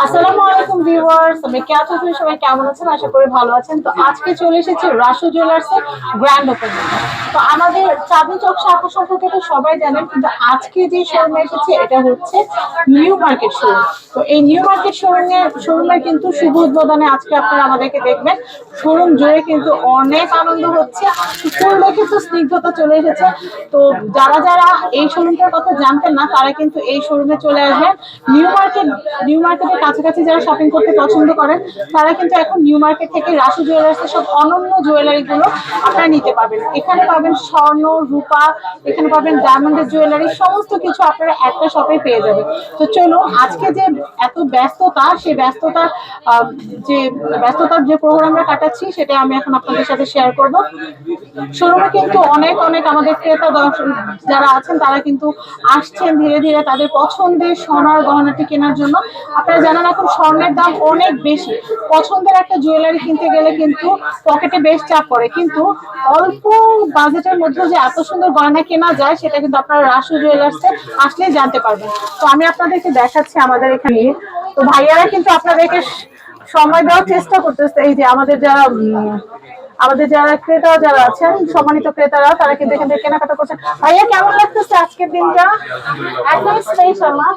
আসসালামু আলাইকুম ভিউয়ার্স, আমি কেমন আছেন? সবাই কেমন আছেন? আশা করি ভালো আছেন। তো আজকে চলে এসেছি রাসু জুয়েলার্সের গ্র্যান্ড ওপেনিং। তো আমাদের চাঁদনী চক শাখা সম্পর্কে তো সবাই জানেন, কিন্তু আজকে যে শোরুমে এসেছে এটা হচ্ছে নিউ মার্কেট শোরুম। তো এই নিউ মার্কেট শোরুমের কিন্তু শুভ উদ্বোধনে আজকে আপনারা আমাদেরকে দেখবেন। শোরুম জুড়ে কিন্তু অনেক আনন্দ হচ্ছে, ফুল দেখে তো স্নিগ্ধতা চলে এসেছে। তো যারা যারা এই শোরুমটার কথা জানতেন না তারা কিন্তু এই শোরুমে চলে আসবেন। নিউ মার্কেটের কাছাকাছি যারা শপিং করতে পছন্দ করেন তারা কিন্তু এখন নিউ মার্কেট থেকে রাসু জুয়েলার্সের সব অনন্য জুয়েলারি গুলো আপনারা নিতে পারবেন। এখানে পাবেন স্বর্ণ, রূপা, এখানে পাবেন ডায়মন্ডের জুয়েলারি, সমস্ত কিছু আপনারা একটা শপে পেয়ে যাবেন। তো চলুন আজকে যে এত ব্যস্ততা, সেই ব্যস্ততার যে প্রোগ্রামটা কাটাচ্ছি সেটা আমি এখন আপনাদের সাথে শেয়ার করব। শোরুমে কিন্তু অনেক অনেক আমাদের ক্রেতা দর্শক যারা আছেন তারা কিন্তু আসছেন ধীরে ধীরে তাদের পছন্দের সোনার গহনাটি কেনার জন্য। আপনারা জানেন এখন স্বর্ণের দাম অনেক বেশি, পছন্দের একটা জুয়েলারি কিনতে গেলে কিন্তু পকেটে বেশ চাপ পড়ে, কিন্তু অল্প বাজেটের মধ্যে যে এত সুন্দর গয়না কেনা যায় সেটা কিন্তু আপনারা রাসু জুয়েলার্সে আসলেই জানতে পারবেন। তো আমি আপনাদেরকে দেখাচ্ছি আমাদের এখানে। তো ভাইয়ারা কিন্তু আপনাদেরকে সময় দেওয়ার চেষ্টা করতেছে। এই যে আমাদের যারা ক্রেতা যারা আছেন, সম্মানিত ক্রেতারা, তারা কিন্তু এখান থেকে কেনাকাটা করছেন। ভাইয়া কেমন লাগতেছে আজকের দিনটা? একদম স্পেশাল না?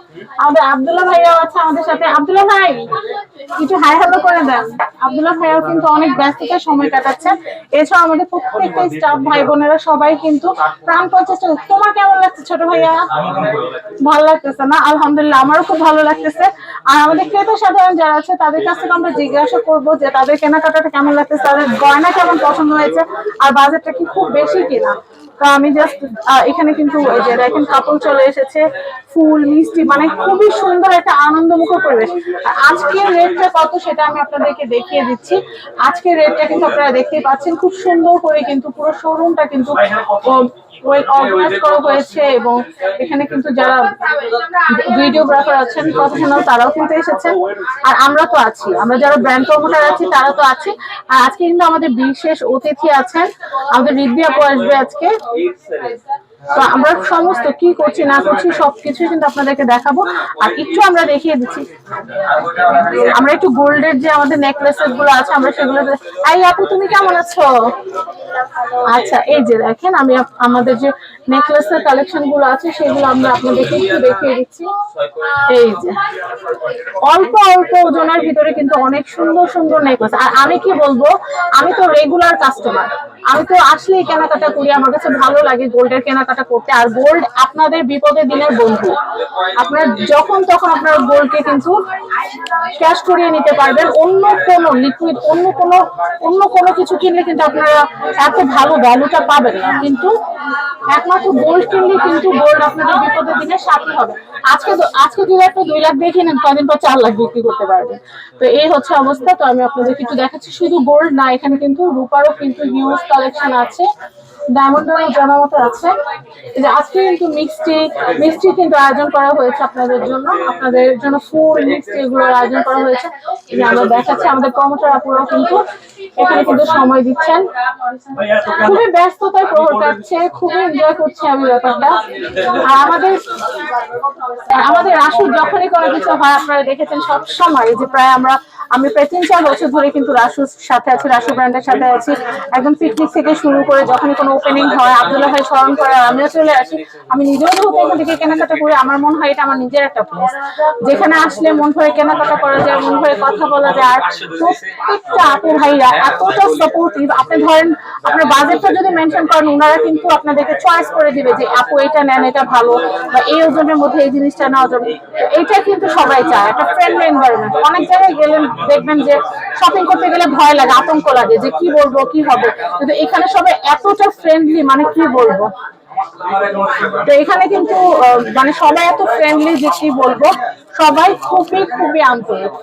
আমাদের আব্দুল্লাহ ভাইয়া আছে আমাদের সাথে। আব্দুল্লাহ ভাই কিছু হাই হ্যালো করে দেন। আব্দুল্লাহ ভাইয়াও কিন্তু অনেক ব্যস্ততার সময় কাটাচ্ছেন। এছাড়া আমাদের প্রত্যেকটা স্টাফ ভাই বোনেরা সবাই কিন্তু প্রাণপণ চেষ্টা। তোমার কেমন লাগছে ছোট ভাইয়া? ভালো লাগতেছে না? আলহামদুলিল্লাহ, আমারও খুব ভালো লাগতেছে। আর আমাদের ক্রেতা সাধারণ যারা আছে তাদের কাছ থেকে আমরা জিজ্ঞাসা করবো যে তাদের কেনাকাটাটা কেমন লাগতেছে, তাদের গয়না কেমন পছন্দ হয়েছে, আর বাজেটটা কি খুব বেশি কিনা। তো আমি জাস্ট এখানে কিন্তু ওই যে দেখেন কাপড় চলে এসেছে, ফুল মিষ্টি, মানে খুবই সুন্দর একটা আনন্দমুখর পরিবেশ। আর আজকের রেটটা কত সেটা আমি আপনাদেরকে দেখিয়ে দিচ্ছি। আজকের রেটটা কিন্তু আপনারা দেখতেই পাচ্ছেন, খুব সুন্দর করে কিন্তু পুরো শোরুমটা কিন্তু ওয়েল অর্গানাইজ করা হয়েছে, এবং এখানে কিন্তু যারা ভিডিওগ্রাফার আছেন প্রফেশনাল তারাও কিন্তু এসেছেন। আর আমরা তো আছি, আমরা যারা ব্র্যান্ড প্রমোটার আছি তারা তো আছি। আর আজকে কিন্তু আমাদের বিশেষ অতিথি আছেন, আমাদের রিদ্ধি আপু আসবে আজকে। তো আমরা সমস্ত কি করছি না করছি সবকিছু কিন্তু আপনাদেরকে দেখাবো। আর একটু আমরা দেখিয়ে দিচ্ছি, আমরা একটু গোল্ডের যে আমাদের নেকলেসেস গুলো আছে আমরা সেগুলো। এই আপু তুমি কেমন আছো? আচ্ছা, এই যে দেখেন আমি আমাদের যে নেকলেসের কালেকশন গুলো আছে সেগুলো আমরা আপনাদেরকে একটু দেখিয়ে দিচ্ছি। এই যে অল্প অল্প ওজনের ভিতরে কিন্তু অনেক সুন্দর সুন্দর নেকলেস। আর আমি কি বলবো, আমি তো রেগুলার কাস্টমার, আমি তো আসলেই কেনাকাটা করি, আমার কাছে ভালো লাগে গোল্ডের কেনাকাটা করতে। আর গোল্ড আপনাদের বিপদের দিনের বন্ধু, আপনার যখন তখন আপনার গোল্ডকে কিন্তু ক্যাশ করিয়ে নিতে পারবেন। অন্য কোনো লিকুইড অন্য কোনো কিছু কিনলে কিন্তু আপনারা এত ভালো ভ্যালুটা পাবেন না, কিন্তু একমাত্র গোল্ড কিনলে কিন্তু গোল্ড আপনাদের বিপদের দিনে সাথী হবে। আজকে 2 লাখ দিয়ে কিনেন, কদিন পর 4 লাখ বিক্রি করতে পারবেন। তো এই হচ্ছে অবস্থা। তো আমি আপনাদের একটু দেখাচ্ছি, শুধু গোল্ড না, এখানে কিন্তু রূপারও কিন্তু হিউজ কালেকশন আছে, ডায়মন্ডেরও জানামত আছে। এই যে আজকে কিন্তু মিষ্টি কিন্তু আয়োজন করা হয়েছে আপনাদের জন্য ফুল মিষ্টি এগুলোর আয়োজন করা হয়েছে। এই যে আমরা দেখাচ্ছি, আমাদের প্রমোটার আপুরাও কিন্তু এখানে কিন্তু সময় দিচ্ছেন। খুবই ব্যস্ততায় প্রহর কাটছে, খুবই এনজয় করছি আমি ব্যাপারটা। আর আমাদের রাসু যখনই কোনো কিছু হয় আপনারা দেখেছেন সব সময় যে আমি প্রায় 3-4 বছর ধরে কিন্তু রাসুর সাথে আছি, রাসু ব্র্যান্ডের সাথে আছি। একদম পিকনিক থেকে শুরু করে যখনই কোনো ওপেনিং হয় আব্দুল্লাহ ভাই স্মরণ করে আমিও চলে আসি। আমি নিজেও যেহেতু এখান থেকে কেনাকাটা করি, আমার মনে হয় এটা আমার নিজের একটা প্লেস, যেখানে আসলে মন ভরে কেনাকাটা করা যায়, মন ভরে কথা বলা যায়। আর প্রত্যেকটা আপু ভাইরা এতটা সাপোর্টিভ, আপনি ধরেন আপনার বাজেটটা যদি মেনশন করেন ওনারা কিন্তু আপনাদেরকে চয়েস করে দিবে যে আপু এটা নেন, এটা ভালো, বা এই ওজনের মধ্যে এই জিনিসটা নেওয়া যাবে। এটা কিন্তু সবাই চায়, একটা ফ্রেন্ডলি এনভায়রনমেন্ট। অনেক জায়গায় গেলেন দেখবেন যে শপিং করতে গেলে ভয় লাগে, আতঙ্ক লাগে যে কি বলবো কি হবে, কিন্তু এখানে সবাই এতটা ফ্রেন্ডলি, মানে কি বলবো। তো এখানে কিন্তু মানে সবাই এত ফ্রেন্ডলি যে কি বলবো, সবাই খুবই খুবই আন্তরিক।